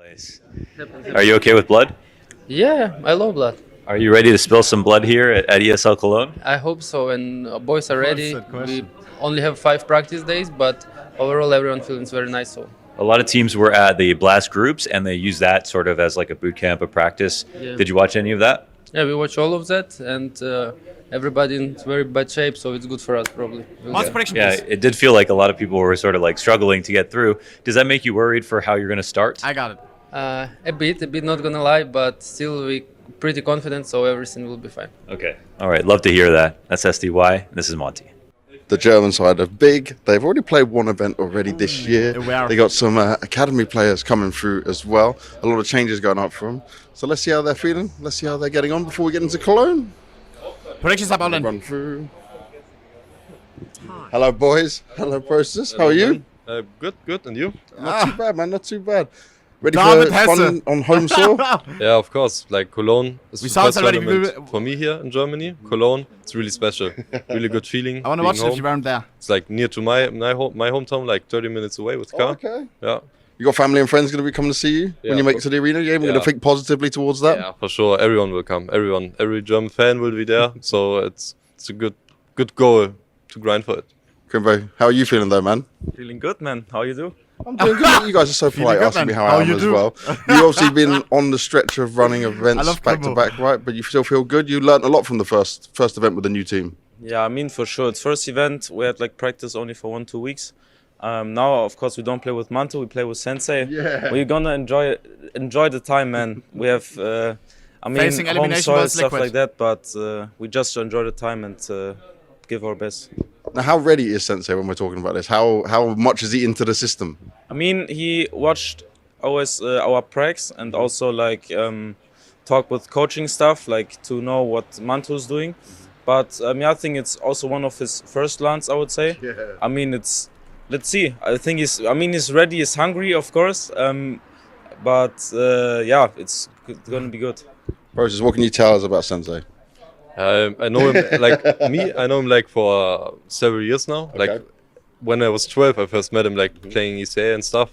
Place. Are you okay with blood? Yeah, I love blood. Are you ready to spill some blood here at ESL Cologne? I hope so. And boys are ready. Good We question. only have 5 practice days, but overall everyone feels very nice. So A lot of teams were at the blast groups and they use that sort of as like a boot camp, a practice. Yeah. Did you watch any of that? yeah, we watch all of that, and everybody in very bad shape. So it's good for us probably. Monster prediction, Yeah, please. it did feel like a lot of people were sort of like struggling to get through. Does that make you worried for how you're going to start? I got it. A bit. Not gonna lie, but still we pretty confident. So everything will be fine. Okay. All right. Love to hear that. That's SDY. This is Monty. The German side are big. They've already played one event already this year. Aware. They got some academy players coming through as well. A lot of changes going up for them. So let's see how they're feeling. Let's see how they're getting on before we get into Cologne. Predictions up, Olin. Run through. Hello, boys. Hello, Process. How are you? Good, and you? Not too bad, man. Not too bad. Ready David for Hesse. fun on home soil? Yeah, of course. Like Cologne is We the saw first it already. tournament for me here in Germany. Cologne, it's really special. Really good feeling. I want to being watch it if home. you weren't there. It's like near to my hometown, like 30 minutes away with Oh, car. okay. Yeah, You got family and friends going to be coming to see you when Yeah, you make it to the arena? Yeah, we're going to yeah. think positively towards that. yeah, for sure. Everyone will come. Every German fan will be there. So it's a good goal to grind for it. Kimbo, how are you feeling though, man? Feeling good, man. How you do? I'm doing good. You guys are so polite good, asking me man. how How I am you as do? well. You've obviously been on the stretch of running I events love back to Kimbo. back, right? But you still feel good. You learned a lot from the first event with the new team. Yeah, I mean for sure. It's first event. We had like practice only for 1-2 weeks. Now, of course, we don't play with Manto. We play with Sensei. Yeah. We're gonna enjoy the time, man. We have, I mean, Facing home elimination soil was stuff liquid. like that. But we just enjoy the time and give our best. Now, how ready is Sensei when we're talking about this? How much is he into the system? I mean, he watched always our pracs and also like talk with coaching stuff, like to know what Manto's doing. But yeah, I think it's also one of his first lands, I would say. Yeah. I mean, let's see. I think he's ready, he's hungry, of course. But yeah, it's gonna be good. Process, what can you tell us about Sensei? I know him I know him like for several years now. Like Okay. when I was 12, I first met him like playing ECA and stuff.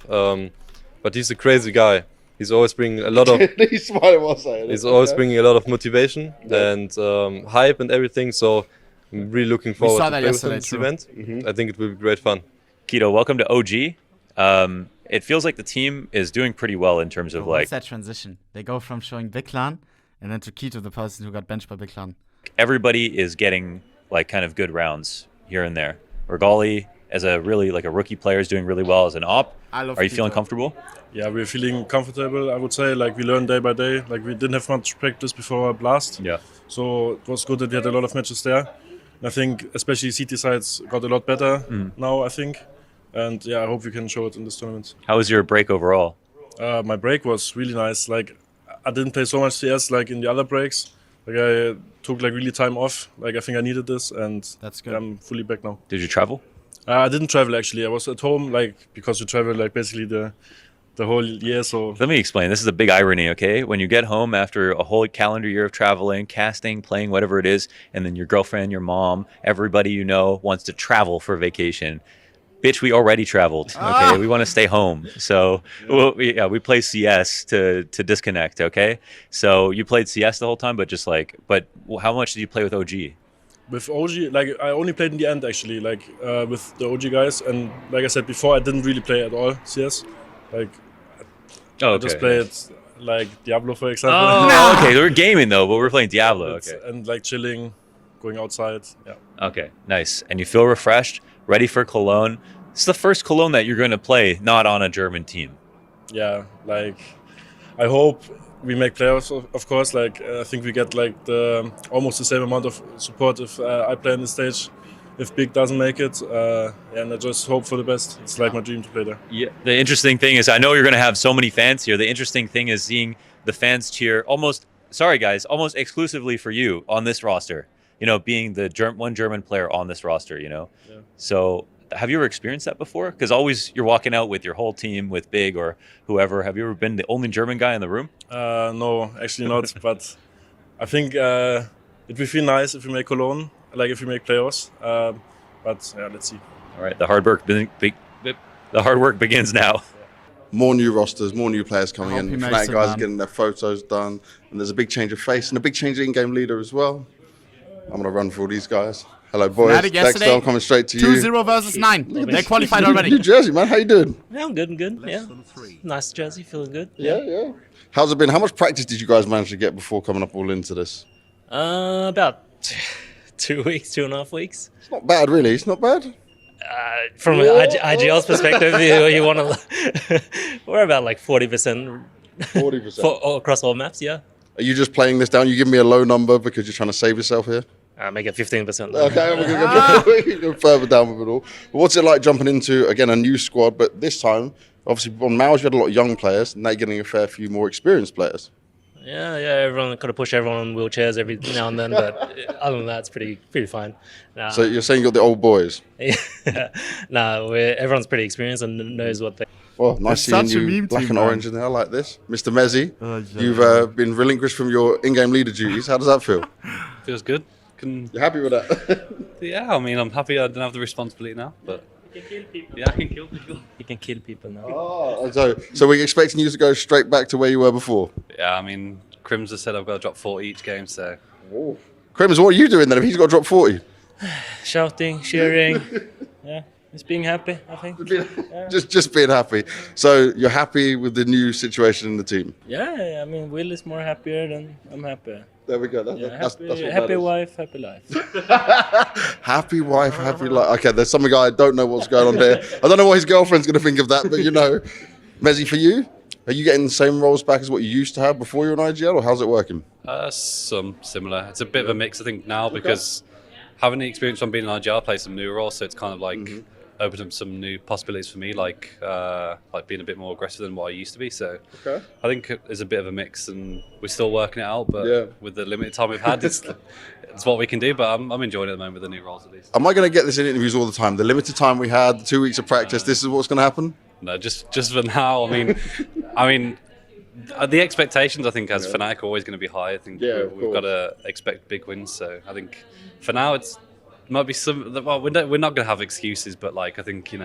But he's a crazy guy. He's always bringing a lot of He's smiling while saying it. He's always bringing a lot of motivation and hype and everything. So I'm really looking forward saw to that play with him yesterday, this true. event. I think it will be great fun. Keto, welcome to OG. It feels like the team is doing pretty well in terms of But like what's that transition? They go from showing Big Clan and then to Keto, the person who got benched by Big Clan. everybody is getting like kind of good rounds here and there. Regali, as a really like a rookie player, is doing really well as an op. I love Are you feeling Keto. comfortable? Yeah, we're feeling comfortable, I would say. Like, we learn day by day. Like, we didn't have much practice before our blast. Yeah. So it was good that we had a lot of matches there. And I think especially CT sides got a lot better now, I think. And yeah, I hope we can show it in this tournament. How was your break overall? My break was really nice. Like, I didn't play so much CS like in the other breaks. Like, I took like really time off. Like, I think I needed this, and That's good. I'm fully back now. Did you travel? I didn't travel actually. I was at home, like, because we travel like basically the whole year. So Let me explain. This is a big irony, okay? When you get home after a whole calendar year of traveling, casting, playing, whatever it is, and then your girlfriend, your mom, everybody you know wants to travel for vacation. Bitch, we already traveled. Okay, we want to stay home. So we play CS to disconnect. Okay, so you played CS the whole time, but but how much did you play with OG? with OG, like I only played in the end actually, like with the OG guys, and like I said before, I didn't really play at all CS. Like Oh, I just played like Diablo, for example. Oh, okay. We're gaming though, but we're playing Diablo. Okay. And like chilling, going outside. Yeah. Okay. Nice. And you feel refreshed, ready for Cologne. It's the first Cologne that you're going to play not on a German team. Yeah, like I hope we make playoffs, of course. Like I think we get like almost the same amount of support if I play on the stage. If Big doesn't make it, and I just hope for the best. It's like my dream to play there. Yeah. The interesting thing is, I know you're going to have so many fans here. The interesting thing is seeing the fans cheer almost exclusively for you on this roster. You know, being the one German player on this roster. You know, Yeah. So. Have you ever experienced that before? Because always you're walking out with your whole team, with Big or whoever. Have you ever been the only German guy in the room? No, actually not. But I think it would feel nice if we make Cologne, like if we make playoffs. But yeah, let's see. All right, the hard work begins now. more new rosters, more new players coming hope he in. makes Fnatic it, guys are man. getting their photos done, and there's a big change of face and a big change of in-game leader as well. I'm going to run for all these guys. Hello, boys. Fnatic Dexter, yesterday, I'm coming straight to you. 2-0 versus 9. They qualified New already. jersey, man. How you doing? Yeah, I'm good. I'm good. Yeah, nice jersey, feeling good. Yeah. How's it been? How much practice did you guys manage to get before coming up all into this? About 2 weeks, 2.5 weeks. It's not bad, really. It's not bad. From IGL's perspective, you want to. We're about like 40%. 40%. Across all maps. Yeah. Are you just playing this down? You give me a low number because you're trying to save yourself here? Make it 15%. Okay, we're going to go further down with it all. But what's it like jumping into, again, a new squad, but this time, obviously, on Mouse, you had a lot of young players, and now you're getting a fair few more experienced players. Yeah. Everyone got to push everyone on wheelchairs every now and then, but other than that, it's pretty fine. So you're saying you got the old boys? No, everyone's pretty experienced and knows what they. Well, nice It's seeing such a you meme black team, and man. orange in there. I like this. Mr. Mezzi, yeah. you've been relinquished from your in-game leader duties. How does that feel? Feels good. You're happy with that? Yeah, I mean, I'm happy I don't have the responsibility now, but You can kill people. yeah, I can kill people. You can kill people now. Oh, so we're expecting you to go straight back to where you were before? Yeah, I mean, Crims has said I've got to drop 40 each game, so Crims, what are you doing then if he's got to drop 40? Shouting, cheering. Yeah, just being happy, I think. Just being happy. So you're happy with the new situation in the team? Yeah, I mean, Will is more happier than I'm happier. There we go. Yeah, That's what happy matters. wife, happy life. Happy wife, happy life. Okay, there's something I don't know what's going on here. I don't know what his girlfriend's going to think of that, but you know. Mezzi, for you, are you getting the same roles back as what you used to have before you were in IGL, or how's it working? some similar. It's a bit of a mix, I think, now because having the experience from being in IGL, I play some new roles, so it's kind of like opened up some new possibilities for me, like being a bit more aggressive than what I used to be. So I think it's a bit of a mix, and we're still working it out. But with the limited time we've had, it's what we can do. But I'm enjoying it at the moment with the new roles at least. Am I going to get this in interviews all the time? The limited time we had, the 2 weeks of practice, this is what's going to happen? No, just for now. I mean, the expectations I think as Fnatic are always going to be high. I think we've got to expect big wins. So I think for now might be some. Well, we're not going to have excuses, but like I think we've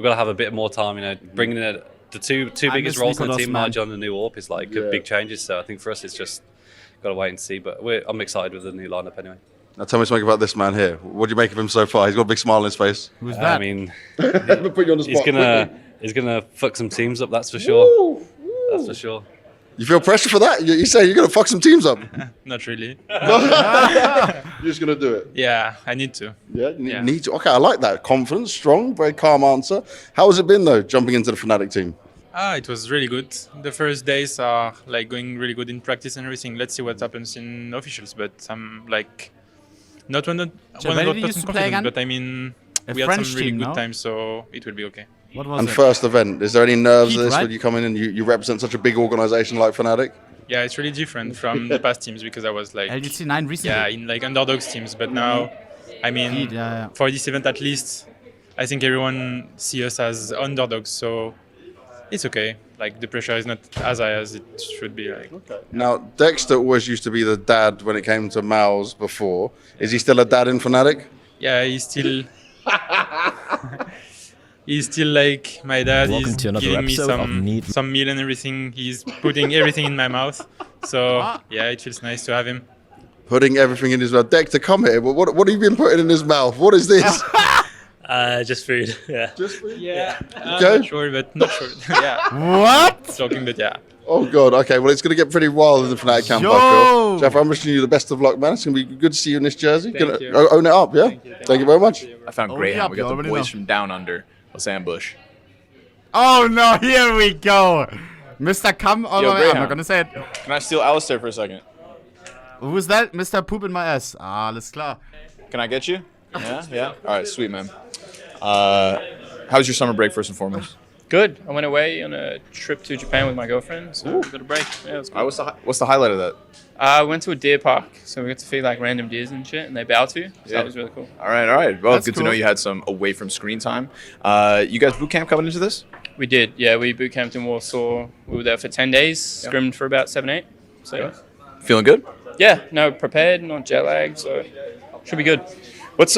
got to have a bit more time. Bringing in the two biggest roles on the team, Marjan and the new AWP, is like big changes. So I think for us it's just got to wait and see. But I'm excited with the new lineup anyway. Now tell me something about this man here. What do you make of him so far? He's got a big smile on his face. Who's that? I mean, Put you on the spot. he's gonna fuck some teams up. That's for sure. That's for sure. You feel pressure for that? You say you're going to fuck some teams up? Not really. You're just going to do it? Yeah, I need to. Yeah, need to. Okay, I like that. Confident, strong, very calm answer. How has it been, though, jumping into the Fnatic team? It was really good. The first days are like going really good in practice and everything. Let's see what happens in officials, but I'm like not 100% confident, but I mean, we had some really good times, so it will be okay. What was and it? first event, is there any nerves Heat, of this right? when you come in and you represent such a big organization like Fnatic? Yeah, it's really different from the past teams because I was like LGC 9 recently. Yeah, in like underdogs teams, but now, I mean, Heat, yeah. for this event at least, I think everyone see us as underdogs, so it's okay. Like the pressure is not as high as it should be. Like. Now, Dexter always used to be the dad when it came to Mouse before. Is he still a dad in Fnatic? Yeah, he's still. He's still like my dad. Welcome He's to another giving me episode of some meal and everything. He's putting everything in my mouth. So yeah, it feels nice to have him. Putting everything in his mouth. Dexter, come here. What have you been putting in his mouth? What is this? Just food. Yeah. Just food? Yeah. Okay. Not sure, but not sure. Yeah. What? Joking, but yeah. Oh, God. Okay, well, it's going to get pretty wild in the Fnatic camp, I feel. Jeff, I'm wishing you the best of luck, man. It's going to be good to see you in this jersey. Thank you. Own it up, yeah? Thank you very much. I found Greyhound. We got the boys from Down Under. Los Ambush. Oh no, here we go. Mr. Come on, I'm not gonna say it. Can I steal Alistair for a second? Who's that? Mr. Poop in my ass. Ah, alles klar. Can I get you? Yeah, yeah. All right, sweet, man. How was your summer break, first and foremost? Good. I went away on a trip to Japan with my girlfriend, so we got a break. Yeah, it was cool. What's the highlight of that? I went to a deer park, so we got to feed like random deers and shit, and they bow to you. So that was really cool. All right. Well, That's good to cool. know you had some away from screen time. You guys boot camp coming into this? We did, yeah. We boot camped in Warsaw. We were there for 10 days, scrimmed for about 7, 8. So yeah. Feeling good? Yeah, no, prepared, not jet lagged, so should be good. What's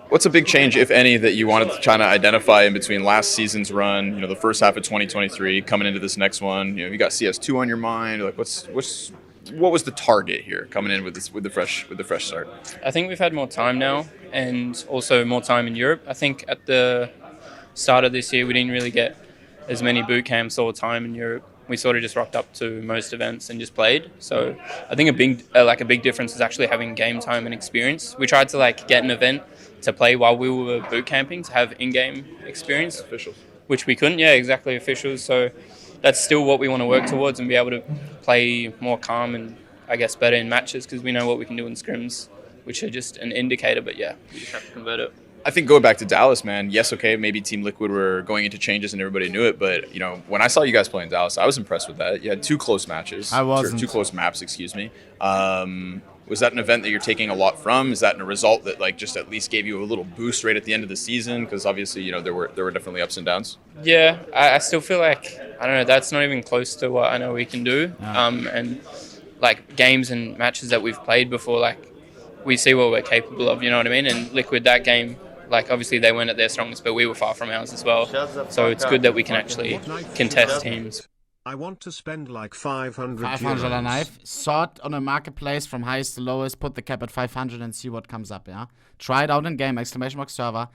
What's a big change, if any, that you wanted to try to identify in between last season's run, you know, the first half of 2023, coming into this next one? You know, you got CS2 on your mind. Like, what was the target here coming in with the fresh start? I think we've had more time now, and also more time in Europe. I think at the start of this year, we didn't really get as many boot camps or time in Europe. We sort of just rocked up to most events and just played. So I think a big difference is actually having game time and experience. We tried to get an event to play while we were boot camping to have in-game experience. Officials. Which we couldn't, exactly, officials. So that's still what we want to work towards and be able to play more calm and I guess better in matches because we know what we can do in scrims, which are just an indicator, but we just have to convert it. I think going back to Dallas, man, yes, okay, maybe Team Liquid were going into changes and everybody knew it, but, you know, when I saw you guys play in Dallas, I was impressed with that. You had 2 close matches. I wasn't. 2 close maps, excuse me. Was that an event that you're taking a lot from? Is that a result that, just at least gave you a little boost right at the end of the season? Because obviously, you know, there were definitely ups and downs. Yeah, I still feel like, I don't know, that's not even close to what I know we can do. And, games and matches that we've played before, we see what we're capable of, you know what I mean? And Liquid, that game, obviously they weren't at their strongest, but we were far from ours as well. So it's good that we can actually contest teams. I want to spend 500 500 a knife. Sort on a marketplace from highest to lowest. Put the cap at 500 and see what comes up, yeah? Try it out in game, ! server,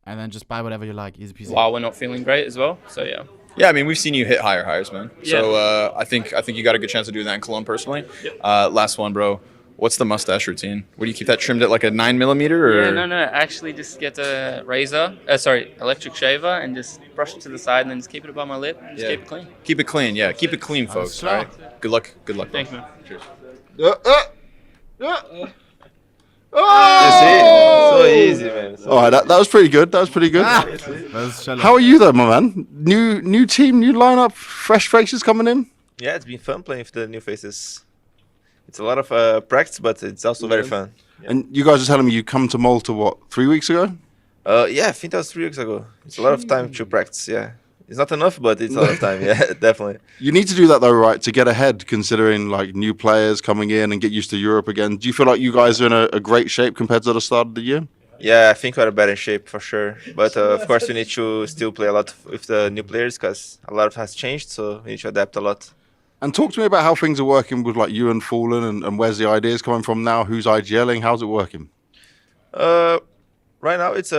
and then just buy whatever you like. Easy peasy. While we're not feeling great as well, so yeah. Yeah, I mean, we've seen you hit higher highs, man. Yeah. So I think you got a good chance of doing that in Cologne personally. Yep. Last one, bro. What's the mustache routine? What do you keep that trimmed at, a 9mm or? Yeah, no. Actually, just get a electric shaver, and just brush it to the side, and then just keep it above my lip. And just keep it clean. Keep it clean, yeah. Keep it clean, folks. All right. Good luck. Thanks, man. Cheers. So easy, man. All right, that was pretty good. How are you though, my man? New team, new lineup, fresh faces coming in. Yeah, it's been fun playing with the new faces. It's a lot of practice, but it's also very fun. Yeah. And you guys are telling me you come to Malta, 3 weeks ago? Yeah, I think that was 3 weeks ago. It's a lot of time to practice, yeah. It's not enough, but it's a lot of time, yeah, definitely. You need to do that though, right, to get ahead, considering new players coming in and get used to Europe again. Do you feel like you guys are in a great shape compared to the start of the year? Yeah, I think we're better in shape for sure. But of course, we need to still play a lot with the new players because a lot has changed, so we need to adapt a lot. And talk to me about how things are working with you and Fallen and where's the ideas coming from now? Who's IGLing? How's it working? Right now, it's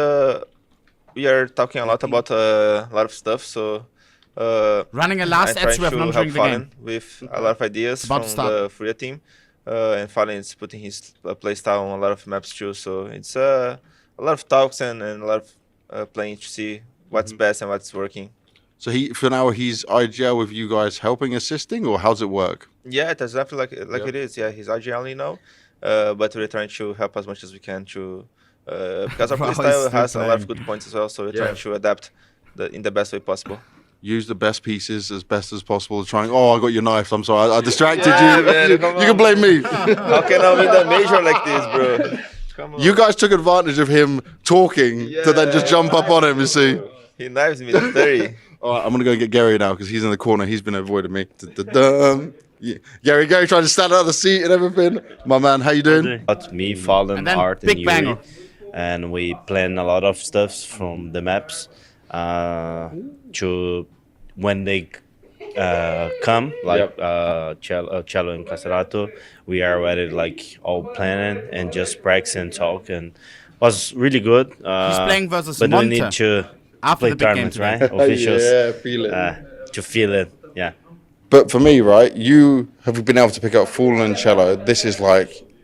we are talking a lot about a lot of stuff. So running a last edge with not during the game with a lot of ideas from the Furia team, and Fallen is putting his playstyle on a lot of maps too. So it's a lot of talks and a lot of playing to see what's best and what's working. So for now he's IGL with you guys helping, assisting, or how's it work? Yeah, it exactly like it is. Yeah, he's IGL now, but we're trying to help as much as we can to because our playstyle has a lot of good points as well. So we're trying to adapt in the best way possible. Use the best pieces as best as possible. Trying. Oh, I got your knife. I'm sorry, I distracted you. Man, you can blame me. How can I win the major like this, bro? Come on. You guys took advantage of him talking to then just jump up on him. You see. He knives me to 30. All right, I'm gonna go get Gary now because he's in the corner. He's been avoiding me. Yeah. Gary trying to stand out of the seat and everything. My man, how you doing? Me, Fallen, Art, and Yuri. Banger. And we plan a lot of stuff from the maps to when they come, Cello and Caserato. We are already all planning and just practice and talk, and was really good. He's playing versus but Monte. We need to After play the big tournaments, game right? Officials. Yeah, feel it. To feel it, yeah. But for me, right, you have been able to pick up Fallen and Cello. This is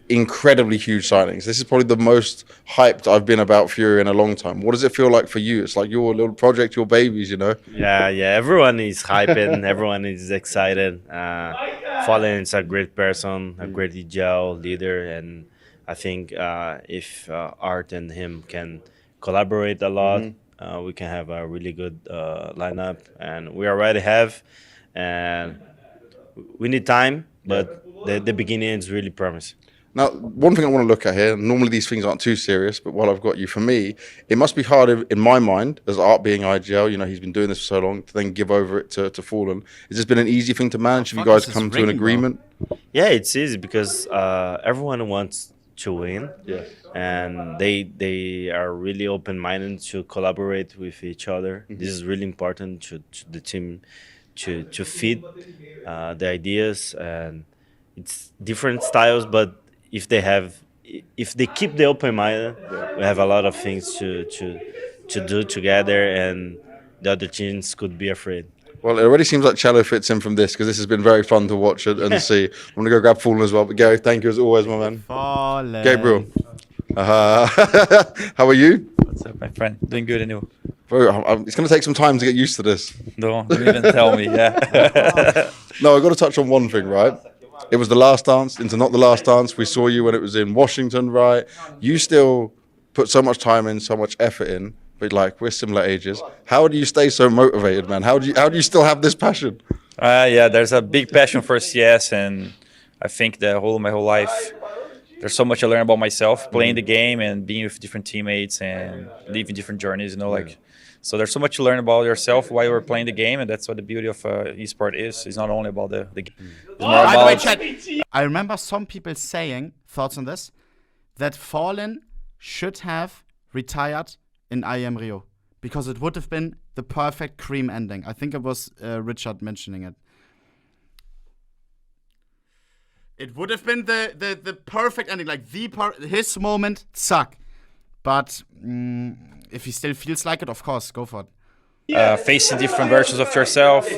incredibly huge signings. This is probably the most hyped I've been about Fury in a long time. What does it feel like for you? It's like your little project, your babies, you know? Yeah. Everyone is hyping. Everyone is excited. Fallen is a great person, a great EGL leader, and I think if Art and him can collaborate a lot, we can have a really good lineup, and we already have. And we need time, but the beginning is really promising. Now, one thing I want to look at here, normally these things aren't too serious, but while I've got you, for me, it must be hard in my mind, as Art being IGL, you know, he's been doing this for so long, to then give over it to Fallen. Has this been an easy thing to manage? Have you guys come to an agreement? Yeah, it's easy because everyone wants to win. Yes. And they are really open-minded to collaborate with each other. This is really important to the team to feed the ideas, and it's different styles, but if they keep the open mind, we have a lot of things to do together, and the other teams could be afraid. Well, it already seems like Cello fits in from this, because this has been very fun to watch and see. I'm going to go grab Fallen as well. But Gary, thank you as always, my man. Fallen. Gabriel, how are you? What's up, my friend? Doing good, and you? Bro, it's going to take some time to get used to this. Don't even tell me, yeah. No, I've got to touch on one thing, right? It was the last dance into not the last dance. We saw you when it was in Washington, right? You still put so much time in, so much effort in, but like we're similar ages. How do you stay so motivated, man? How do you still have this passion? Yeah, there's a big passion for CS, and I think my whole life, there's so much I learn about myself playing the game and being with different teammates and living different journeys. So there's so much to learn about yourself while you're playing the game, and that's what the beauty of esport is. It's not only about the game. It's more By the about way, chat, I remember some people saying, thoughts on this, that Fallen should have retired in IEM Rio because it would have been the perfect cream ending. I think it was Richard mentioning it. It would have been the perfect ending, like his moment, suck. But if he still feels like it, of course, go for it. Facing different versions of yourself,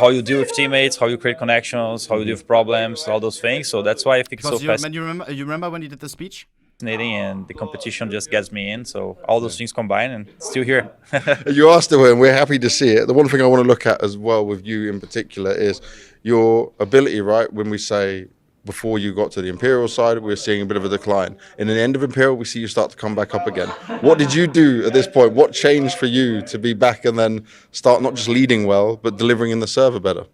how you deal with teammates, how you create connections, how you deal with problems, all those things. So that's why I think it's so fascinating. You remember when you did the speech? And the competition just gets me in. So all those things combined, and still here. You are still here, and we're happy to see it. The one thing I want to look at as well with you in particular is your ability, right? When we say before you got to the Imperial side, we were seeing a bit of a decline. In the end of Imperial, we see you start to come back up again. What did you do at this point? What changed for you to be back and then start not just leading well, but delivering in the server better?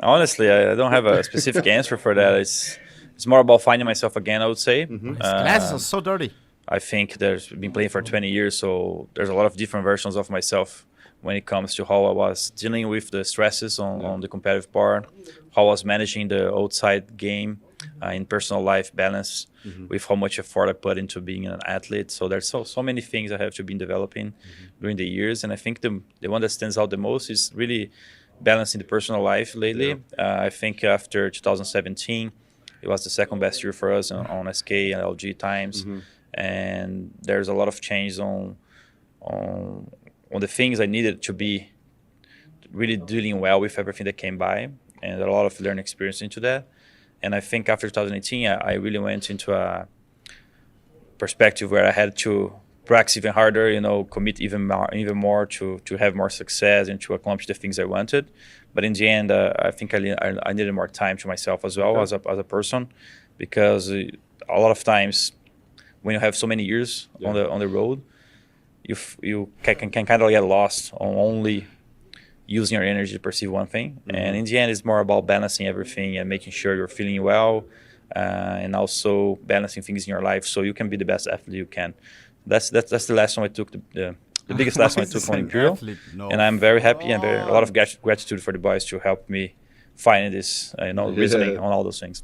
Honestly, I don't have a specific answer for that. It's more about finding myself again, I would say. His glasses are so dirty. I think there's been playing for 20 years, so there's a lot of different versions of myself when it comes to how I was dealing with the stresses on the competitive part, how I was managing the outside game in personal life balance with how much effort I put into being an athlete. So there's so many things I have to be developing during the years. And I think the one that stands out the most is really balancing the personal life lately. I think after 2017, it was the second best year for us on SK and LG times. And there's a lot of change on the things I needed to be really dealing well with everything that came by, and a lot of learning experience into that. And I think after 2018, I really went into a perspective where I had to practice even harder, commit even more to have more success and to accomplish the things I wanted. But in the end, I think I needed more time to myself as well as a person, because a lot of times when you have so many years on the road, you can kind of get lost on only using your energy to perceive one thing. And in the end, it's more about balancing everything and making sure you're feeling well, and also balancing things in your life so you can be the best athlete you can. That's the lesson I took, the biggest lesson I took from Imperial. And I'm very happy and a lot of gratitude for the boys to help me find this reasoning on all those things.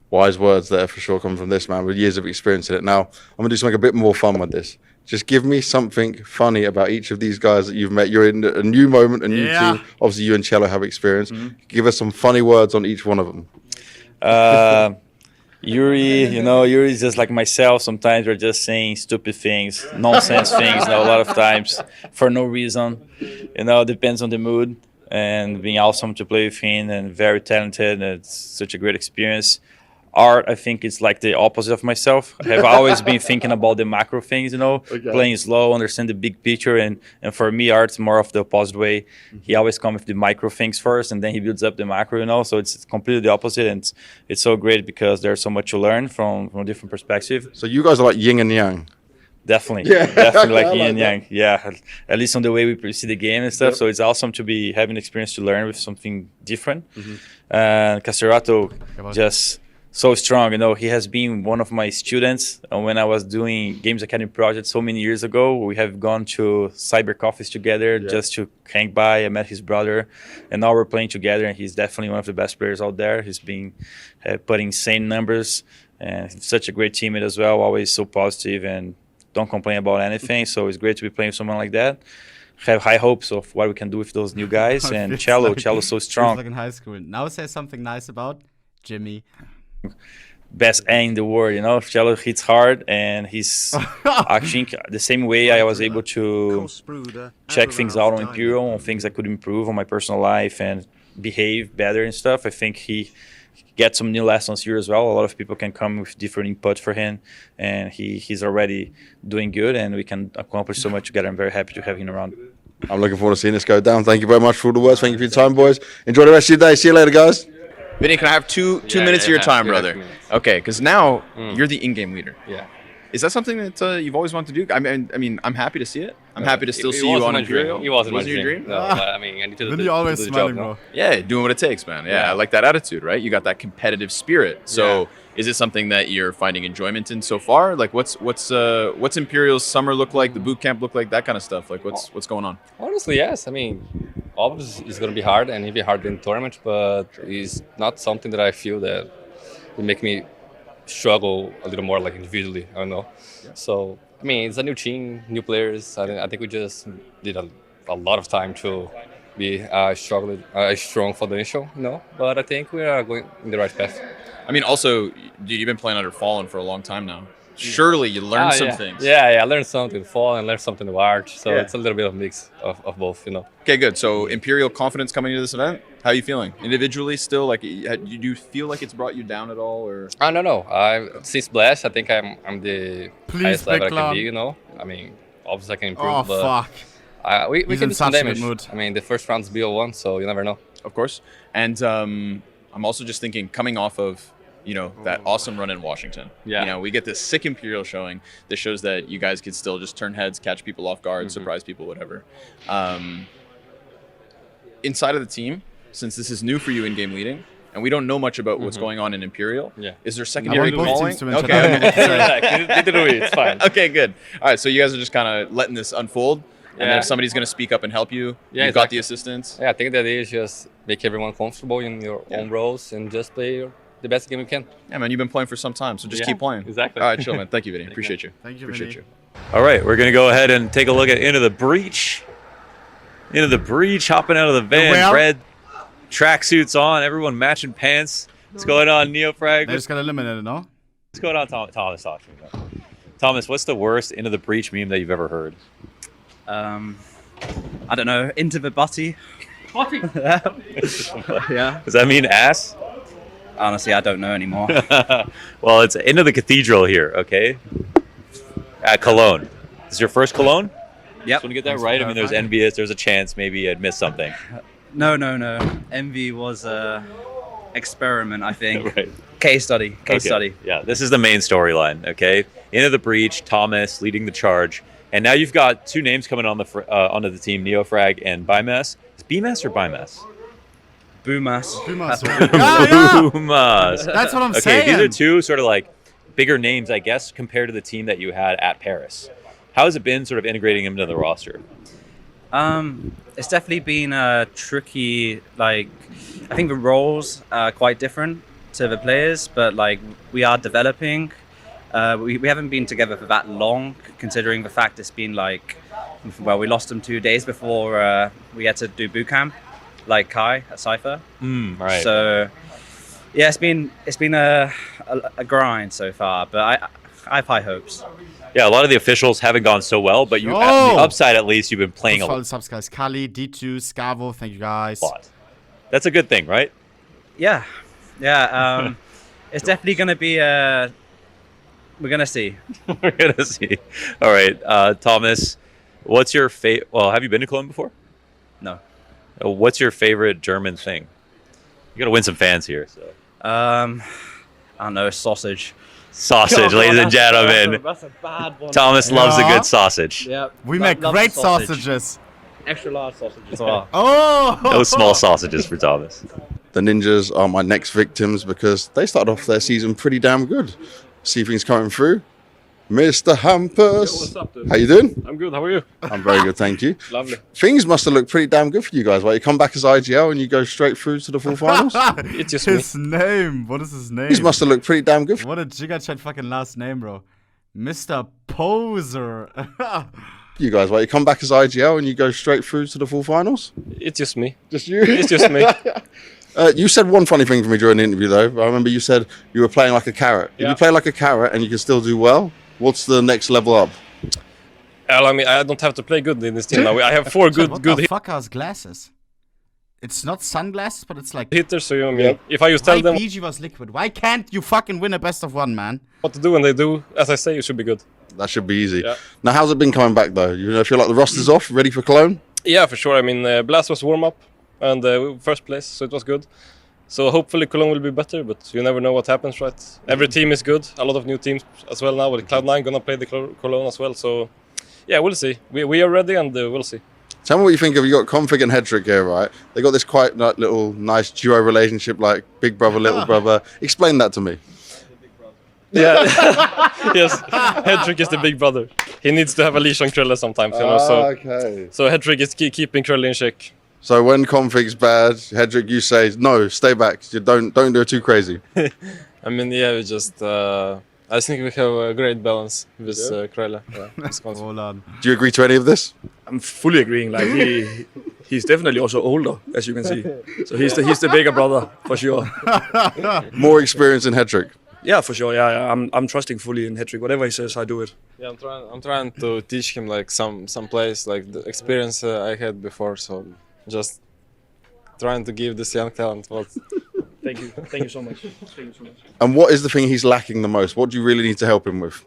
Wise words there for sure coming from this man with years of experience in it. Now, I'm going to do something a bit more fun with this. Just give me something funny about each of these guys that you've met. You're in a new moment, a new team. Obviously, you and Cello have experience. Give us some funny words on each one of them. Yuri, Yuri's just like myself. Sometimes we're just saying stupid things, nonsense things, a lot of times for no reason. Depends on the mood, and being awesome to play with him and very talented. And it's such a great experience. Art, I think it's like the opposite of myself. I have always been thinking about the macro things, playing slow, understand the big picture. And for me, Art's more of the opposite way. He always comes with the micro things first, and then he builds up the macro, So it's completely the opposite. And it's so great because there's so much to learn from a different perspective. So you guys are like yin and yang. Definitely. Definitely like yin and yang. Yeah, at least on the way we see the game and stuff. So it's awesome to be having experience to learn with something different. And Caserato just so strong. You know, he has been one of my students when I was doing Games Academy project so many years ago. We have gone to cyber coffees together just to hang by. I met his brother, and now we're playing together. And he's definitely one of the best players out there. He's been putting insane numbers, and he's such a great teammate as well. Always so positive and don't complain about anything. So it's great to be playing with someone like that. Have high hopes of what we can do with those new guys. And Cello's so strong. Like in high school. Now say something nice about Jimmy. Best A in the world, you know. Cello hits hard, and he's I think the same way I was able to check things out on Imperial, on things I could improve on my personal life and behave better and stuff. I think he gets some new lessons here as well. A lot of people can come with different input for him, and he's already doing good, and we can accomplish so much together. I'm very happy to have him around. I'm looking forward to seeing this go down. Thank you very much for all the words. Thank you for your time, boys. Enjoy the rest of your day. See you later, guys. Vinny, can I have two minutes of your time, brother? Okay, because now you're the in-game leader. Yeah. Is that something that you've always wanted to do? I mean, I'm happy to see it. I'm happy to still see you on Imperial. It wasn't your dream. No, I mean, I need to Vinny always smiling, bro. Yeah, doing what it takes, man. Yeah, I like that attitude, right? You got that competitive spirit. So, is it something that you're finding enjoyment in so far? Like, what's Imperial's summer look like? The boot camp look like? That kind of stuff. Like, what's going on? Honestly, yes. I mean, obviously it's going to be hard, and it'll be hard in tournament, but it's not something that I feel that will make me struggle a little more, like individually. I don't know. So, I mean, it's a new team, new players. I think we just did a lot of time to be strong for the initial, you know. But I think we are going in the right path. I mean, also, dude, you've been playing under Fallen for a long time now. Surely you learned some things. Yeah, I learned something to Fall and learned something to Arch. So it's a little bit of a mix of both, you know. Okay, good. So Imperial confidence coming into this event. How are you feeling? Individually still? Like, do you feel like it's brought you down at all? Or I don't know. Since Blast, I think I'm the highest level I can be, you know. I mean, obviously I can improve, but we can do some damage. I mean, the first round's BO1, so you never know. Of course. And I'm also just thinking, coming off of that awesome run in Washington. Yeah. We get this sick Imperial showing that shows that you guys could still just turn heads, catch people off guard, surprise people, whatever. Inside of the team, since this is new for you in game leading, and we don't know much about what's going on in Imperial, is there secondary calling? It's fine. Okay, good. All right, so you guys are just kind of letting this unfold, and then if somebody's going to speak up and help you, you've got the assistance? Yeah, I think the idea is just make everyone comfortable in your own roles and just play the best game you can. Yeah, man, you've been playing for some time, so just keep playing. Exactly. All right, chill, man. Thank you, Vinny. Appreciate you. Thank you, Appreciate Vinny. you. All right, we're going to go ahead and take a look at Into the Breach. Into the Breach, hopping out of the van, red tracksuits on, everyone matching pants. What's going on, NeoFrag? They just got eliminated, no? What's going on, Thomas? Thomas, what's the worst Into the Breach meme that you've ever heard? I don't know, into the butty. Butty? Yeah. Does that mean ass? Honestly, I don't know anymore. Well, it's into the cathedral here, okay? At Cologne. This is your first Cologne? Yep. Just want to get that right? I mean, there's envious. There's a chance maybe I'd missed something. No. Envy was a experiment, I think. Right. Case study. Yeah, this is the main storyline, okay? Into the Breach, Thomas leading the charge. And now you've got two names coming on onto the team, NeoFrag and Bymas. Is BMAS or Bymas? Boomas. Boomas. That's what I'm saying. Okay, these are two sort of like bigger names, I guess, compared to the team that you had at Paris. How has it been sort of integrating them into the roster? It's definitely been tricky. Like, I think the roles are quite different to the players, but like we are developing. We haven't been together for that long, considering the fact it's been like, well, we lost them 2 days before we had to do boot camp, like Kai at Cypher. Right. So yeah, it's been a grind so far, but I have high hopes. Yeah, a lot of the officials haven't gone so well, but you, on the upside at least, you've been playing a lot. Subs, guys. Kali, D2, Scavo, thank you guys. That's a good thing, right? Yeah. It's definitely going to be we're going to see. We're going to see. All right, Thomas, what's your favorite? Well, have you been to Cologne before? No. What's your favorite German thing? You got to win some fans here. So. I don't know, sausage. Sausage, ladies and gentlemen. That's a bad one. Thomas loves a good sausage. Yep. We make great sausages. Extra large sausages as well. Oh! No small sausages for Thomas. the Ninjas are my next victims because they started off their season pretty damn good. See things coming through. Mr. Hampus. Yo, what's up, dude? How you doing? I'm good. How are you? I'm very good, thank you. Lovely. Things must have looked pretty damn good for you guys, right? You come back as IGL and you go straight through to the full finals? It's just his name. What is his name? Things must have looked pretty damn good. What a Gigachat fucking last name, bro. Mr. Poser. You guys, right? You come back as IGL and you go straight through to the full finals? It's just me. Just you? It's just me. You said one funny thing for me during the interview, though. I remember you said you were playing like a carrot. If Yeah. you play like a carrot and you can still do well, what's the next level up? Well, I mean, I don't have to play good in this team now. I have 4 good What good the fuck are his glasses? It's not sunglasses, but it's like... hitters. So you mean, if I just tell Why them BG was liquid? Why can't you fucking win a best of one, man? what to do when they do, as I say, it should be good. That should be easy. Yeah. Now, how's it been coming back, though? You feel like the roster's off, ready for Cologne? Yeah, for sure. I mean, Blast was warm up and first place, so it was good. So hopefully Cologne will be better, but you never know what happens, right? Every team is good. A lot of new teams as well now. With Cloud9 gonna play the Cologne as well. So yeah, we'll see. We are ready and we'll see. Tell me what you think of, you got Config and Hedrick here, right? They got this quite little nice duo relationship, like big brother, little brother. Explain that to me. Yeah, yes. Hedrick is the big brother. He needs to have a leash on Krille sometimes, you know. So okay. So Hedrick is keeping Krille in check. So when Config's bad, Hedrick, you say, no, stay back. You don't do it too crazy. I mean, yeah, we just... I think we have a great balance with Krille. Yeah, do you agree to any of this? I'm fully agreeing. Like he's definitely also older, as you can see. So he's the bigger brother for sure. More experience in Hedrick. Yeah, for sure. Yeah. I'm trusting fully in Hedrick. Whatever he says, I do it. yeah, I'm trying to teach him like some plays, like the experience I had before. So just trying to give this young talent what. Thank you so much. Thank you so much. And what is the thing he's lacking the most? What do you really need to help him with?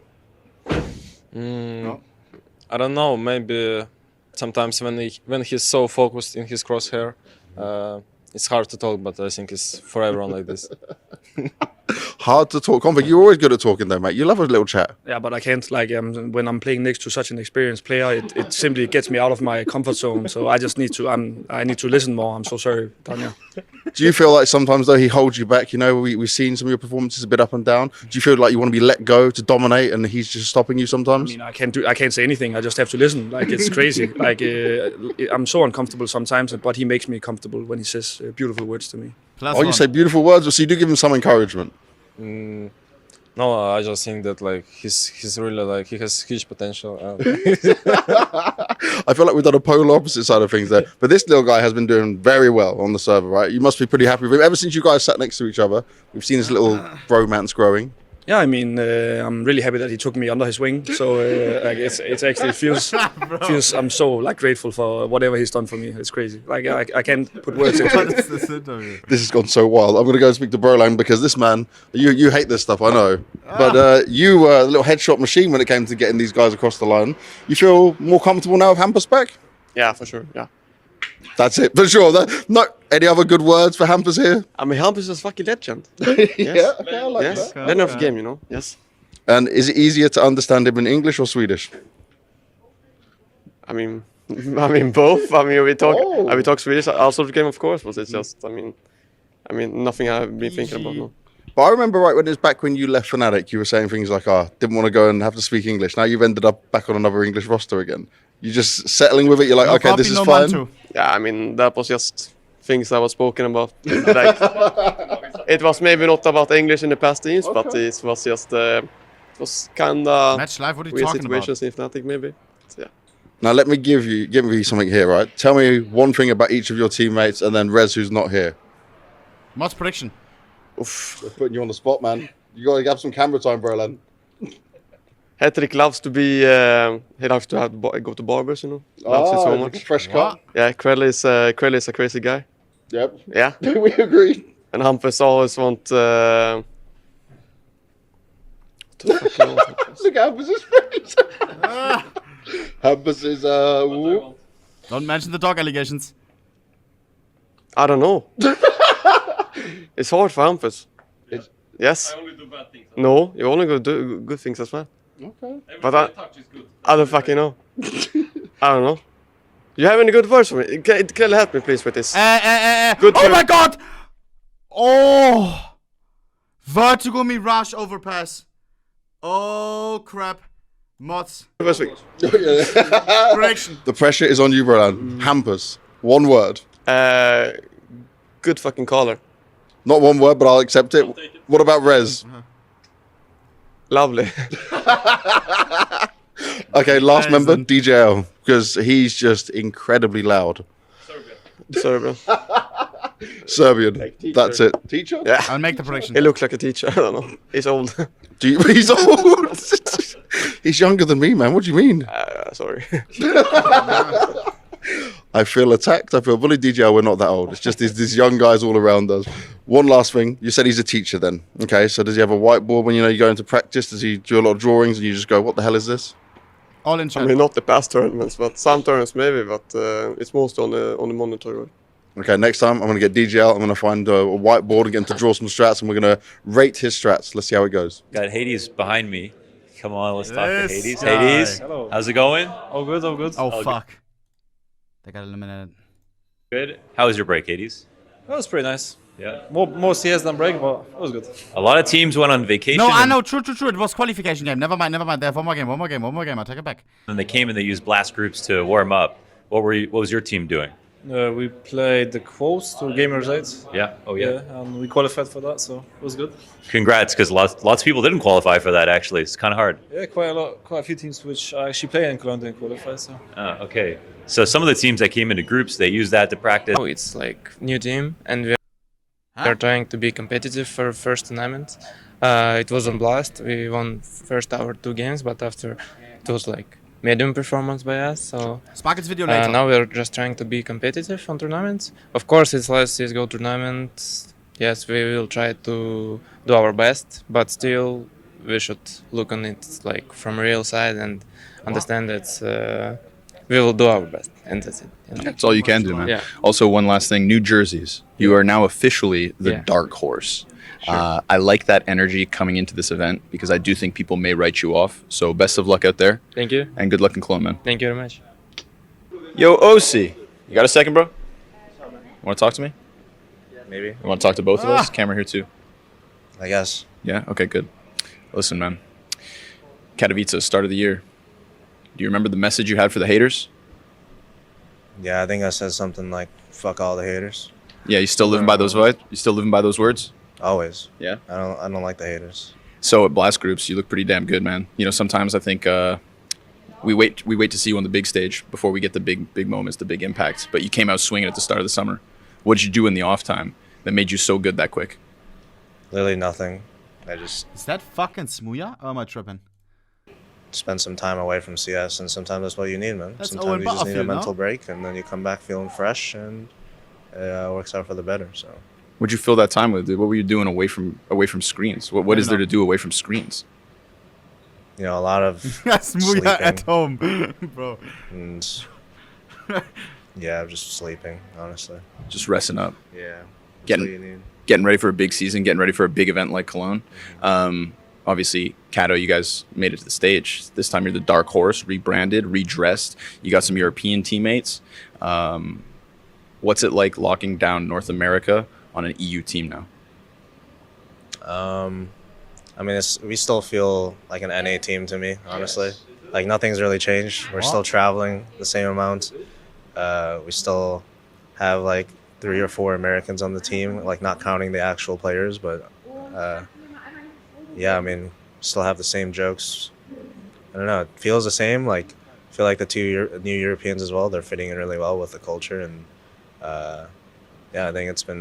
I don't know. Maybe sometimes when he's so focused in his crosshair, it's hard to talk. But I think it's for everyone like this. Hard to talk. Config, you're always good at talking though, mate. You love a little chat. Yeah, but I can't. Like when I'm playing next to such an experienced player, it simply gets me out of my comfort zone. So I just need to. I need to listen more. I'm so sorry, Tanya. Do you feel like sometimes though he holds you back? You know, we've seen some of your performances a bit up and down. Do you feel like you want to be let go to dominate, and he's just stopping you sometimes? I mean, I can't say anything. I just have to listen. Like it's crazy. Like I'm so uncomfortable sometimes, but he makes me comfortable when he says beautiful words to me. You say beautiful words, so you do give him some encouragement. No, I just think that like he's really like he has huge potential. I feel like we've done a polar opposite side of things there. But this little guy has been doing very well on the server, right? You must be pretty happy with him. Ever since you guys sat next to each other, we've seen this little romance growing. Yeah, I mean, I'm really happy that he took me under his wing. So like it's actually feels. I'm so like grateful for whatever he's done for me. It's crazy. Like I can't put words into it. This has gone so wild. I'm going to go and speak to Broline because this man, you hate this stuff, I know. But you were a little headshot machine when it came to getting these guys across the line. You feel more comfortable now with Hampus back? Yeah, for sure. Yeah. That's it, for sure. No, any other good words for Hampus here? I mean, Hampus is a fucking legend. Yeah, okay, I like yes. that. Legend of the game, you know. Yes. And is it easier to understand him in English or Swedish? I mean both. I mean, we talk Swedish also the game, of course, but it's just, I mean, nothing I've been thinking about. No. But I remember right when it was back when you left Fnatic, you were saying things like, didn't want to go and have to speak English. Now you've ended up back on another English roster again. You're just settling with it. You're like, okay, this is fine. Yeah, I mean, that was just things I was spoken about. Like, it was maybe not about English in the past teams, but it was just, it was kind of weird situations in Fnatic maybe. So, yeah. Now let me give you something here, right? Tell me one thing about each of your teammates and then Rez, who's not here. What's prediction? Oof, they're putting you on the spot, man. You got to have some camera time, Brolan. Hedrick loves to be. He loves to go to barbers, you know. Loves it so much. Fresh cut. Yeah, Krelle is a crazy guy. Yep. Yeah. We agree. And Hampus always want. Look at Hampus' face. Hampus is Don't mention the dog allegations. I don't know. It's hard for Hampus. Yes. I only do bad things. No, you only do good things as well. Okay. But I don't fucking know. I don't know. You have any good words for me? Can you help me please with this? Good oh my god! Oh! Vertigo Mirage overpass. Oh, crap. Mods. Prediction. The pressure is on you, Roland. Hampers. One word. Good fucking caller. Not one word, but I'll accept it. What about Rez? Lovely. Okay, last member, DJL, because he's just incredibly loud. Serbian. Serbian. That's it. Teacher? Yeah. I'll make the prediction. He looks like a teacher. I don't know. He's old. He's old? He's younger than me, man. What do you mean? Sorry. I feel attacked. I feel bullied. DJL, we're not that old. It's just these young guys all around us. One last thing. You said he's a teacher then. Okay, so does he have a whiteboard when you go into practice? Does he do a lot of drawings and you just go, what the hell is this? All in chat. I mean, not the past tournaments, but some tournaments maybe, but it's most on the monitor. Okay, next time I'm going to get DJL. I'm going to find a whiteboard and get him to draw some strats, and we're going to rate his strats. Let's see how it goes. Got Hades behind me. Come on, let's talk to This Hades. guy. Hades, Hello. how's it going? All good, all good. Oh, fuck. They got eliminated. Good. How was your break, Hades? That was pretty nice. Yeah. More CS than break, but it was good. A lot of teams went on vacation. No, I and- know. True. It was qualification game. Never mind. They have one more game. I take it back. And they came and they used blast groups to warm up. What was your team doing? We played the quotes to Gamers 8. Yeah. Oh yeah. And we qualified for that, so it was good. Congrats, because lots of people didn't qualify for that. Actually, it's kind of hard. Yeah, quite a few teams which I actually play in Cologne didn't qualify. So. Okay. So some of the teams that came into groups, they used that to practice. Oh, it's like new team, and we are trying to be competitive for first tournament. It was on blast. We won first our 2 games, but after it was like medium performance by us. So Sparkets video later. now we're just trying to be competitive on tournaments. Of course, it's last CSGO tournament. Yes, we will try to do our best, but still we should look on it like from real side and understand that we will do our best, and that's it. That's all you can do, man. Yeah. Also, one last thing: new jerseys. You are now officially the dark horse. Sure. I like that energy coming into this event because I do think people may write you off. So best of luck out there. Thank you. And good luck in Cologne, man. Thank you very much. Yo, OC, you got a second, bro? Want to talk to me? Maybe. You want to talk to both of us? Camera here too. I guess. Yeah. Okay. Good. Listen, man. Katowice, start of the year. Do you remember the message you had for the haters? Yeah, I think I said something like "fuck all the haters." Yeah, you still living by those vibes? You still living by those words? Always. Yeah. I don't like the haters. So at blast groups, you look pretty damn good, man. You know, sometimes I think we wait to see you on the big stage before we get the big moments, the big impacts. But you came out swinging at the start of the summer. What did you do in the off time that made you so good that quick? Literally nothing. Is that fucking Smuya? Or am I tripping? Spend some time away from CS, and sometimes that's what you need, man. That's Sometimes Owen you just need a Butterfield, no? mental break, and then you come back feeling fresh, and it works out for the better. So. What'd you fill that time with, dude? What were you doing away from screens? What is there to do away from screens? You know, a lot of Smuya at home, bro. And yeah, just sleeping, honestly. Just resting up. Yeah. That's what you need. Getting ready for a big season, getting ready for a big event like Cologne. Obviously, Kato, you guys made it to the stage. This time you're the dark horse, rebranded, redressed. You got some European teammates. What's it like locking down North America on an EU team now? I mean, we still feel like an NA team to me, honestly. Like, nothing's really changed. We're still traveling the same amount. We still have, like, 3 or 4 Americans on the team, like, not counting the actual players. But, yeah, I mean, still have the same jokes. I don't know. It feels the same. Like, I feel like the 2 new Europeans as well, they're fitting in really well with the culture. And, yeah, I think it's been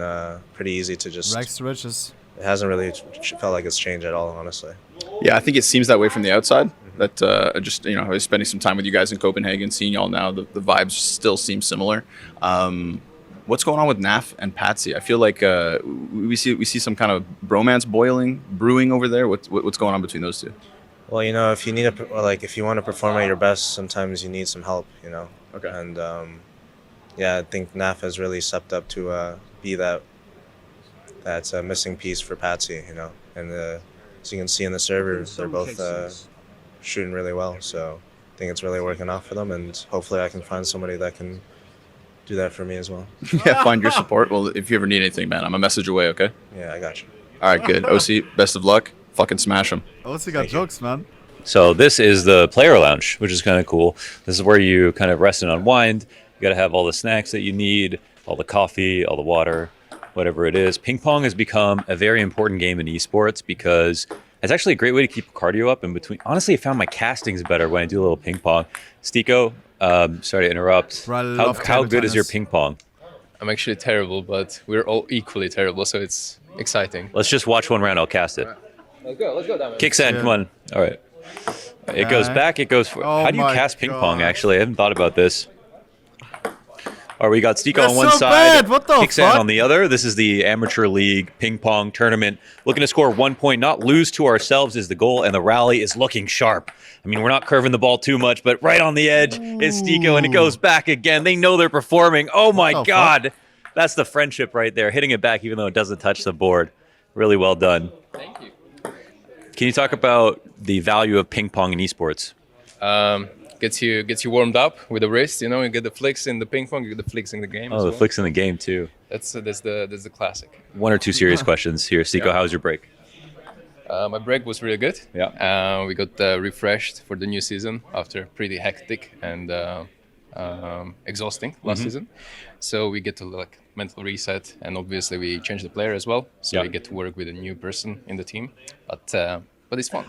pretty easy to just... Rags to riches. It hasn't really felt like it's changed at all, honestly. Yeah, I think it seems that way from the outside. That just, you know, I was spending some time with you guys in Copenhagen, seeing y'all now. The vibes still seem similar. What's going on with Naf and Patsy? I feel like we see some kind of bromance brewing over there. What's going on between those two? Well, you know, if you want to perform at your best, sometimes you need some help, you know. Okay. And yeah, I think Naf has really stepped up to be that missing piece for Patsy, you know. And as you can see in the server, they're both shooting really well. So I think it's really working out for them, and hopefully I can find somebody that can do that for me as well. Yeah, find your support. Well, if you ever need anything, man, I'm a message away, okay? Yeah, I got you. All right, good. OC, best of luck. Fucking smash them. OC got jokes, man. So this is the player lounge, which is kind of cool. This is where you kind of rest and unwind. You got to have all the snacks that you need, all the coffee, all the water, whatever it is. Ping pong has become a very important game in esports because it's actually a great way to keep cardio up in between. Honestly, I found my castings better when I do a little ping pong. Stiko, sorry to interrupt. How good is your ping pong? I'm actually terrible, but we're all equally terrible, so it's exciting. Let's just watch one round. I'll cast it. Let's go, Damian. Kicks in, come on. All right. It goes back, it goes forward. How do you cast ping pong, actually? I haven't thought about this. All right, we got Stiko on one side, Kicks in on the other. This is the Amateur League Ping Pong Tournament. Looking to score 1 point, not lose to ourselves is the goal, and the rally is looking sharp. I mean, we're not curving the ball too much, but right on the edge is Stiko, and it goes back again. They know they're performing. Oh, my God. That's the friendship right there, hitting it back even though it doesn't touch the board. Really well done. Thank you. Can you talk about the value of ping pong in esports? Gets you warmed up with the wrist. You know, you get the flicks in the ping pong, you get the flicks in the game. Oh, the flicks in the game too. That's the classic. One or two serious questions here. Stiko, how was your break? My break was really good. Yeah. We got refreshed for the new season after pretty hectic and exhausting last season. So we get to like mental reset, and obviously we change the player as well. So we get to work with a new person in the team. But it's fun.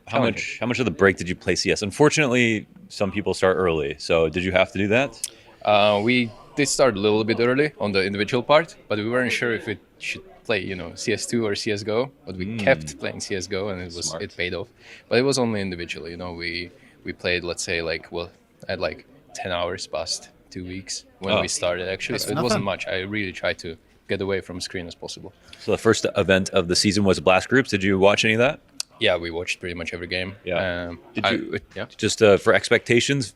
How much of the break did you play CS? Unfortunately, some people start early. So did you have to do that? We did start a little bit early on the individual part, but we weren't sure if it should play, CS2 or CSGO. But we kept playing CSGO, and it paid off. But it was only individually. We played, let's say, at 10 hours past 2 weeks when we started actually. So it wasn't much. I really tried to get away from screen as possible. So the first event of the season was Blast Groups. Did you watch any of that? Yeah, we watched pretty much every game. Yeah. Just for expectations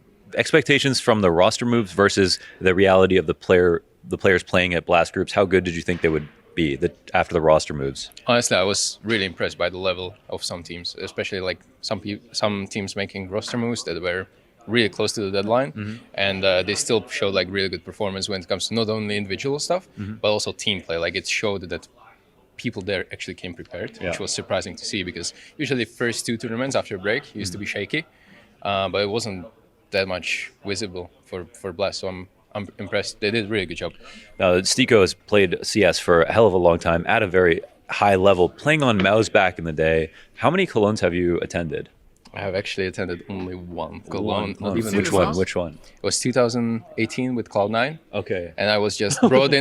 from the roster moves versus the reality of the players playing at Blast Groups, how good did you think they would be after the roster moves? Honestly, I was really impressed by the level of some teams, especially like some teams making roster moves that were really close to the deadline, and they still showed like really good performance when it comes to not only individual stuff but also team play. Like it showed that people there actually came prepared, which was surprising to see, because usually first two tournaments after a break used to be shaky, but it wasn't that much visible for Blast. So I'm impressed. They did a really good job. Now, Stiko has played CS for a hell of a long time at a very high level, playing on mouse back in the day. How many Colognes have you attended? I have actually attended only one Cologne. Which one? It was 2018 with Cloud9. Okay. And I was just brought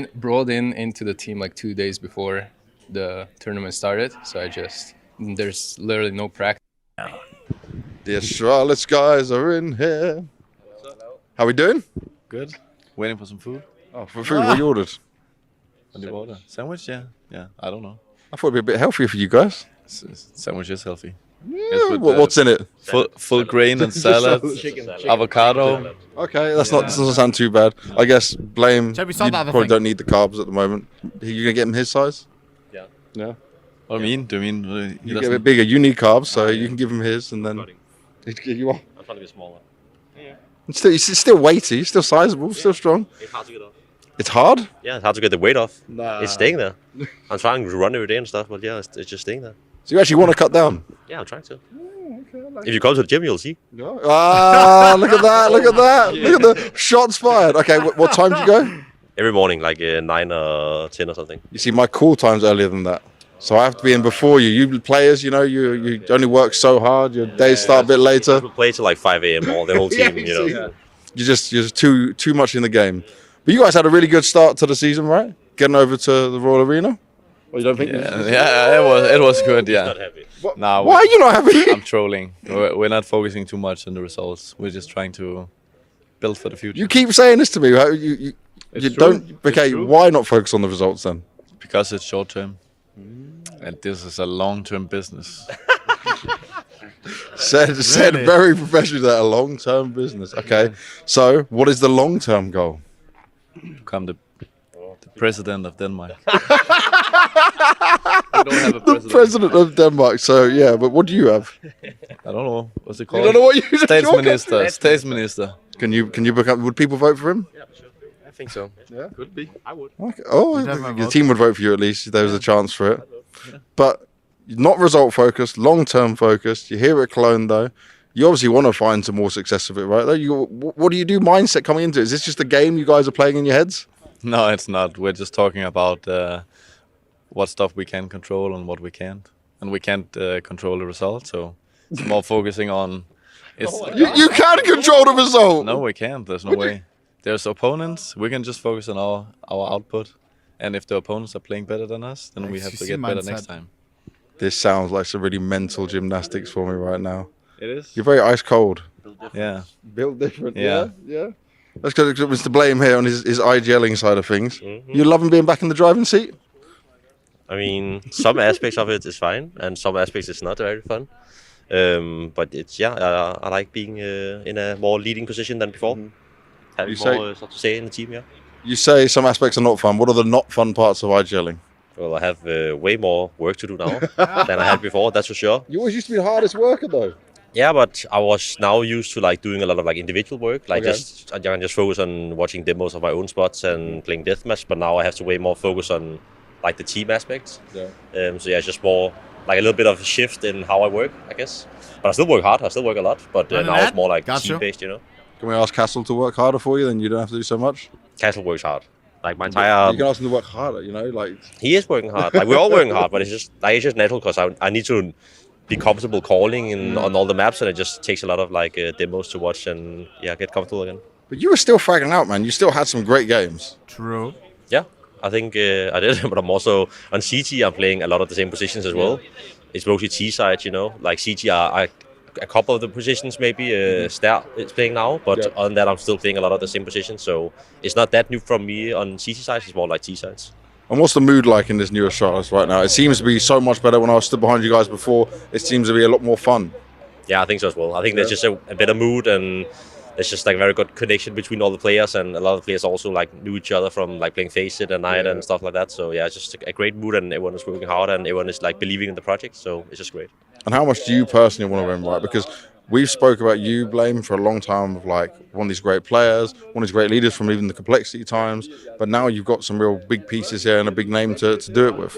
in into the team like 2 days before the tournament started. So there's literally no practice. The Astralis guys are in here. How we doing? Good. Waiting for some food. Oh, for food? What you ordered? What did you order? Sandwich? Yeah. I don't know. I thought it'd be a bit healthier for you guys. Sandwich is healthy. Yeah, what's in it? Full grain and salad, avocado. Okay, that doesn't sound too bad. I guess you probably don't need the carbs at the moment. You gonna get him his size? Yeah. Yeah. What do you mean? You get a bit bigger. You need carbs, so you can give him his, and then you are. I'm trying to be smaller. Yeah. It's still weighty, still sizable, still strong. It's hard to get off. It's hard? Yeah, it's hard to get the weight off. Nah. It's staying there. I'm trying to run every day and stuff, but yeah, it's just staying there. So you actually want to cut down? Yeah, I'm trying to. If you come to the gym, you'll see. Ah, look at that, look at that. Look at the shots fired. Okay, what time do you go? Every morning, like 9 or 10 or something. You see, my call time's earlier than that. So I have to be in before you. You players, you only work so hard. Your days start a bit later. We play till like 5 a.m. all the whole team, You're just too much in the game. But you guys had a really good start to the season, right? Getting over to the Royal Arena. Well, you don't think? Yeah, it was good. Yeah. Not happy. Nah, why are you not happy? I'm trolling. We're not focusing too much on the results. We're just trying to build for the future. You keep saying this to me. You don't. Okay, why not focus on the results then? Because it's short term, and this is a long-term business. said very professionally that a long-term business. Okay, so what is the long-term goal? Become the president of Denmark. The president of Denmark. So yeah, but what do you have? I don't know. What's it called? You don't know what you States minister. Can you become? Would people vote for him? Yeah, sure. think so. Yeah, could be. I would. Okay. Oh, your team would vote for you at least. There was a chance for it. But not result focused, long term focused. You're here at Cologne though. You obviously want to find some more success of it, right? What do you do mindset coming into it? Is this just a game you guys are playing in your heads? No, it's not. We're just talking about what stuff we can control and what we can't. And we can't control the result, so it's more focusing on... You can control the result! No, we can't. There's no way. There's opponents. We can just focus on our output. And if the opponents are playing better than us, then we have to get better next time. This sounds like some really mental gymnastics for me right now. It is. You're very ice cold. Yeah. Built different. Yeah. Yeah. Let's go to Mr. Blame here on his IGLing side of things. Mhm. You loving being back in the driving seat? I mean, some aspects of it is fine, and some aspects is not very fun. But it's I like being in a more leading position than before. Having more stuff to say in the team, yeah. You say some aspects are not fun. What are the not fun parts of IGLing? Well, I have way more work to do now than I had before. That's for sure. You always used to be the hardest worker though. Yeah, but I was now used to like doing a lot of like individual work. Like Okay. I can just focus on watching demos of my own spots and playing deathmatch. But now I have to way more focus on like the team aspects. Yeah. So yeah, it's just more like a little bit of a shift in how I work, I guess. But I still work hard. I still work a lot. But now it's more like team based, you know. Can we ask Castle to work harder for you? Then you don't have to do so much. Castle works hard. Like my entire. You can ask him to work harder. You know, like He is working hard. Like we're all working hard, but it's just natural because I need to be comfortable calling on all the maps, and it just takes a lot of like demos to watch and get comfortable again. But you were still fragging out, man. You still had some great games. True. Yeah, I think I did, but I'm also on CT. I'm playing a lot of the same positions as well. It's mostly T side, you know. Like CT are a couple of the positions maybe. Star is playing now, but on that I'm still playing a lot of the same positions. So it's not that new from me on CT sides. It's more like T sides. And what's the mood like in this newer Charlotte right now? It seems to be so much better. When I was stood behind you guys before, it seems to be a lot more fun. Yeah, I think so as well. I think there's just a better mood, and there's just like a very good connection between all the players, and a lot of players also like knew each other from like playing Faceit and Night and stuff like that. So yeah, it's just a great mood, and everyone is working hard, and everyone is like believing in the project. So it's just great. And how much do you personally want to win, right? Because we've spoke about you, Blame, for a long time of like one of these great players, one of these great leaders from even the complexity times. But now you've got some real big pieces here and a big name to do it with.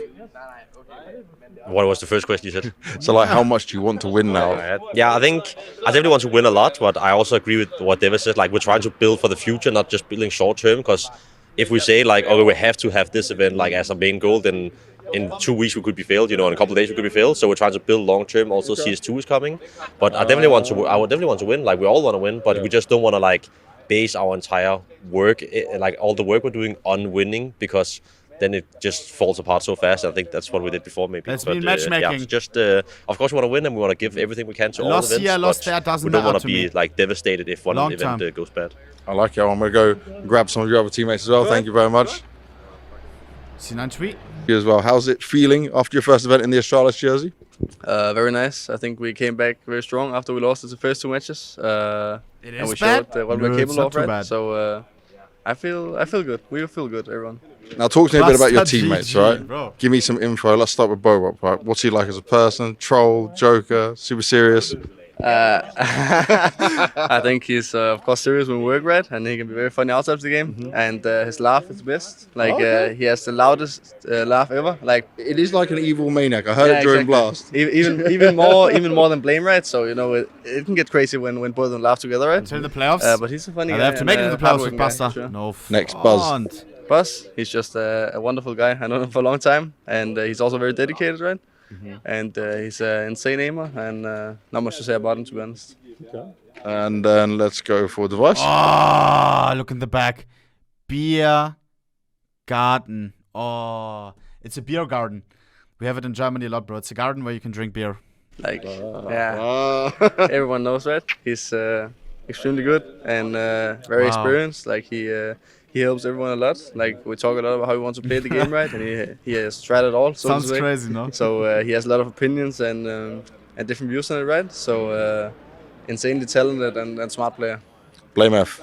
What was the first question you said? So like, how much do you want to win now? Yeah, I think I definitely want to win a lot, but I also agree with what David said. Like we're trying to build for the future, not just building short term. Because if we say like, oh, we have to have this event like as a main goal, then in 2 weeks we could be failed, you know, in a couple of days we could be failed. So we're trying to build long term. Also, CS2 is coming, but I would definitely want to win. Like we all want to win, but we just don't want to like base our entire work, like all the work we're doing, on winning, because then it just falls apart so fast. I think that's what we did before, maybe. That's but, been matchmaking. Just of course we want to win, and we want to give everything we can to all Lost events. here, lost but there, doesn't we don't matter want to to be me. like devastated if one Long event term. goes bad. I like it. I'm going to go grab some of your other teammates as well. Thank you very much. C9 tweet. You as well. How's it feeling after your first event in the Astralis jersey? Very nice. I think we came back very strong after we lost the first two matches. It and is we bad. showed what No, we're it's capable not of, too right? bad. So I feel good. We feel good, everyone. Now talk to me a bit about your Bastard teammates, GG, right? bro. Give me some info. Let's start with Bobop, right? What's he like as a person? Troll, joker, super serious? I think he's of course serious when we work, right? And he can be very funny outside of the game. And his laugh is the best. Like he has the loudest laugh ever. Like it is like an evil maniac. I heard it during Blast. Even more than Blame, right? So you know it can get crazy when both of them laugh together, right? Until the playoffs. But he's a funny They guy. have to make it to the playoffs with hardworking guy, Basta. sure. No Next, Buzz. front. Buzz, he's just a wonderful guy. I know him for a long time, and he's also very dedicated, right? And he's an insane aimer, and not much to say about him, to be honest. And then let's go for device. Oh, look in the back. Beer garden. Oh, it's a beer garden. We have it in Germany a lot, bro. It's a garden where you can drink beer. Like, everyone knows, right? He's extremely good and very Wow. experienced. Like he helps everyone a lot. Like we talk a lot about how he wants to play the game, right? And he has tried it all. So Sounds to say. crazy, no? So he has a lot of opinions and different views on it, right? So insanely talented and smart player. Blame F.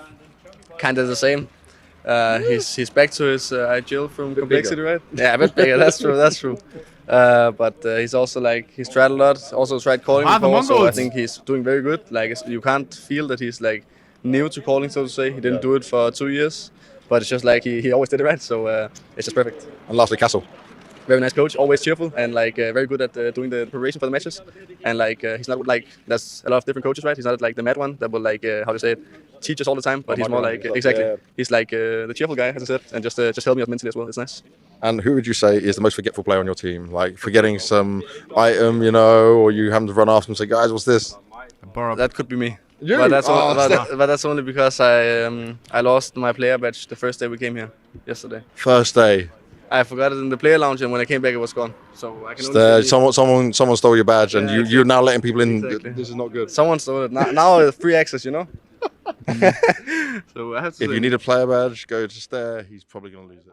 Kind of the same. He's back to his IGL from complexity, right? Yeah, a bit bigger. That's true. That's true. But he's also like he's tried a lot. Also tried calling Ah, the before, so I Mongols. think he's doing very good. Like you can't feel that he's like new to calling, so to say. He didn't do it for 2 years, but it's just like he always did it right. So it's just perfect. And lastly, Castle. Very nice coach, always cheerful, and like very good at doing the preparation for the matches. And like he's not like, there's a lot of different coaches, right? He's not like the mad one that will like how to say it, teach us all the time, but he's more like exactly. Yeah. He's like the cheerful guy, as I said, and just help me out mentally as well. It's nice. And who would you say is the most forgetful player on your team? Like forgetting some item, you know, or you having to run after them and say, guys, what's this? That could be me. You? But that's only because I lost my player badge the first day we came here yesterday. First day. I forgot it in the player lounge, and when I came back, it was gone. So I can only someone stole your badge, and you're now letting people in. Exactly. This is not good. Someone stole it. Now it's free access, you know. So I have to. If you need a player badge, go to Stair. He's probably going to lose it.